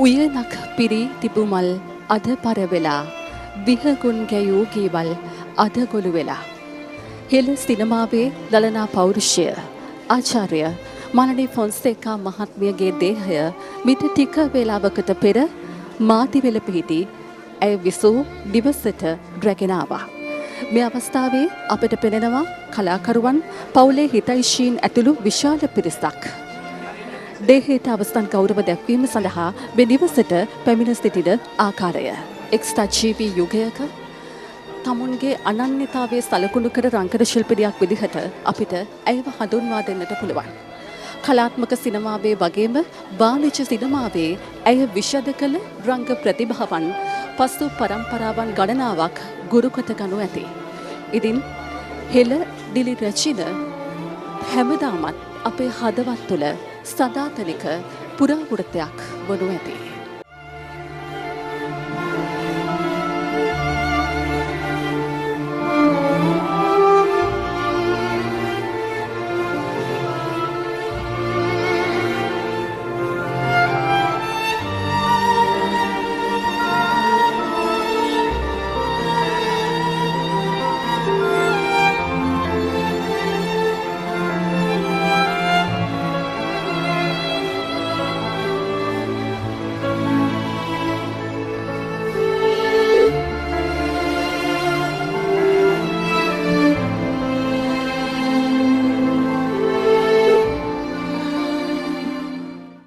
උයනක් පිරී තිබු මල් අද පර වෙලා විහගුන් ගැයූ ගීවල් අද ගොළු වෙලා. හෙළ සිනමාවේ ලලනා පෞරුෂය ආචාර්ය මලනි ෆොන්සේකා මහත්මියගේ දේහය මිට ටික වේලාවකට පෙර මාතිවෙල පිහිටි ඇය විසූ නිවසට රැගෙන ආවා. මේ අවස්ථාවේ අපට පෙනෙනවා කලාකරුවන් පවුලේ හිතයිශීන් ඇතුළු විශාල පිරිසක්. දේහයට අවස්ථන් ගෞරව දැක්වීම සඳහා මේ නිවසට පැමිණ සිටින ආකාරය. එක්ස්ටා ජීවී යුගයක තමුන්ගේ අනන්‍යතාවයේ සලකුණු කර රංගන ශිල්පිනියක් විදිහට අපිට ඇයව හඳුන්වා දෙන්නට පුළුවන්. කලාත්මක සිනමාවේ වගේම වාණිජ්‍ය සිනමාවේ ඇය විෂද කළ රංග ප්‍රතිභාවන් පසු පරම්පරාවන් ගණනාවක් ගුරුකොට ගනු ඇති. ඉතින් හෙළ දිලි රචින හැමදාමත් අපේ හදවත් තුළ සදාතනික පුරාවෘත්තයක් වනු ඇති.